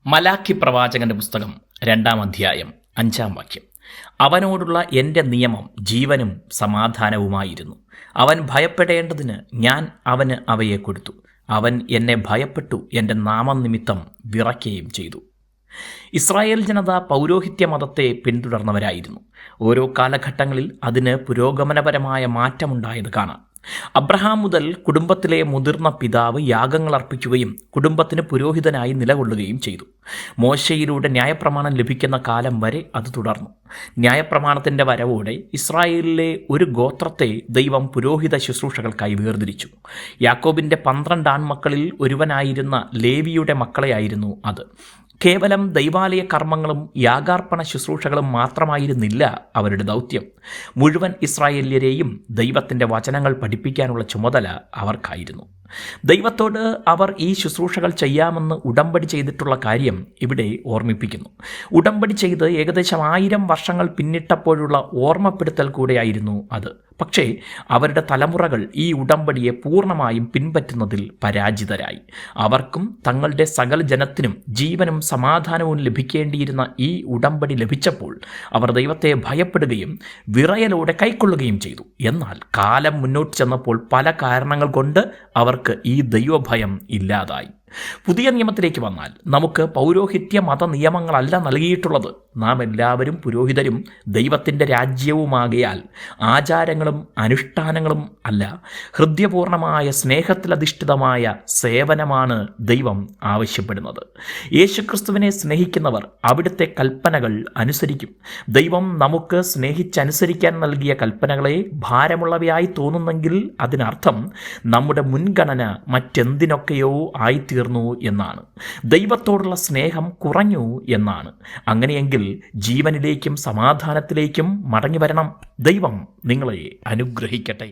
മലാക്കി പ്രവാചകന്റെ പുസ്തകം 2-ാം അധ്യായം 5-ാം വാക്യം. അവനോടുള്ള എൻ്റെ നിയമം ജീവനും സമാധാനവുമായിരുന്നു. അവൻ ഭയപ്പെടേണ്ടതിന് ഞാൻ അവന് അവയെ കൊടുത്തു. അവൻ എന്നെ ഭയപ്പെട്ടു, എൻ്റെ നാമനിമിത്തം വിറയ്ക്കുകയും ചെയ്തു. ഇസ്രായേൽ ജനത പൗരോഹിത്യ മതത്തെ പിന്തുടർന്നവരായിരുന്നു. ഓരോ കാലഘട്ടങ്ങളിൽ അതിന് പുരോഗമനപരമായ മാറ്റമുണ്ടായത് കാണാം. അബ്രഹാം മുതൽ കുടുംബത്തിലെ മുതിർന്ന പിതാവ് യാഗങ്ങൾ അർപ്പിക്കുകയും കുടുംബത്തിന് പുരോഹിതനായി നിലകൊള്ളുകയും ചെയ്തു. മോശയിലൂടെ ന്യായപ്രമാണം ലഭിക്കുന്ന കാലം വരെ അത് തുടർന്നു. ന്യായപ്രമാണത്തിൻ്റെ വരവോടെ ഇസ്രായേലിലെ ഒരു ഗോത്രത്തെ ദൈവം പുരോഹിത ശുശ്രൂഷകൾക്കായി വേർതിരിച്ചു. യാക്കോബിൻ്റെ 12 ആൺമക്കളിൽ ഒരുവനായിരുന്ന ലേവിയുടെ മക്കളെയായിരുന്നു അത്. കേവലം ദൈവാലയ കർമ്മങ്ങളും യാഗാർപ്പണ ശുശ്രൂഷകളും മാത്രമായിരുന്നില്ല അവരുടെ ദൗത്യം. മുഴുവൻ ഇസ്രായേല്യരെയും ദൈവത്തിൻ്റെ വചനങ്ങൾ പഠിപ്പിക്കാനുള്ള ചുമതല അവർക്കായിരുന്നു. ദൈവത്തോട് അവർ ഈ ശുശ്രൂഷകൾ ചെയ്യാമെന്ന് ഉടമ്പടി ചെയ്തിട്ടുള്ള കാര്യം ഇവിടെ ഓർമ്മിപ്പിക്കുന്നു. ഉടമ്പടി ചെയ്ത് ഏകദേശം 1000 വർഷങ്ങൾ പിന്നിട്ടപ്പോഴുള്ള ഓർമ്മപ്പെടുത്തൽ കൂടെയായിരുന്നു അത്. പക്ഷേ അവരുടെ തലമുറകൾ ഈ ഉടമ്പടിയെ പൂർണ്ണമായും പിൻപറ്റുന്നതിൽ പരാജിതരായി. അവർക്കും തങ്ങളുടെ സകല ജനത്തിനും ജീവനും സമാധാനവും ലഭിക്കേണ്ടിയിരുന്ന ഈ ഉടമ്പടി ലഭിച്ചപ്പോൾ അവർ ദൈവത്തെ ഭയപ്പെടുകയും വിറയലോടെ കൈക്കൊള്ളുകയും ചെയ്തു. എന്നാൽ കാലം മുന്നോട്ട് ചെന്നപ്പോൾ പല കാരണങ്ങൾ കൊണ്ട് അവർക്ക് ഈ ദൈവഭയം ഇല്ലാതായി. പുതിയ നിയമത്തിലേക്ക് വന്നാൽ നമുക്ക് പൗരോഹിത്യ മത നിയമങ്ങളല്ല നൽകിയിട്ടുള്ളത്. നാം എല്ലാവരും പുരോഹിതരും ദൈവത്തിൻ്റെ രാജ്യവുമാകയാൽ ആചാരങ്ങളും അനുഷ്ഠാനങ്ങളും അല്ല, ഹൃദയപൂർണമായ സ്നേഹത്തിലധിഷ്ഠിതമായ സേവനമാണ് ദൈവം ആവശ്യപ്പെടുന്നത്. യേശുക്രിസ്തുവിനെ സ്നേഹിക്കുന്നവർ അവിടുത്തെ കൽപ്പനകൾ അനുസരിക്കും. ദൈവം നമുക്ക് സ്നേഹിച്ചനുസരിക്കാൻ നൽകിയ കൽപ്പനകളെ ഭാരമുള്ളവയായി തോന്നുന്നെങ്കിൽ അതിനർത്ഥം നമ്മുടെ മുൻഗണന മറ്റെന്തിനൊക്കെയോ ആയിത്തീർന്നു എന്നാണ്. ദൈവത്തോടുള്ള സ്നേഹം കുറഞ്ഞു എന്നാണ്. അങ്ങനെയെങ്കിൽ ജീവനിലേക്കും സമാധാനത്തിലേക്കും മടങ്ങി വരണം. ദൈവം നിങ്ങളെ അനുഗ്രഹിക്കട്ടെ.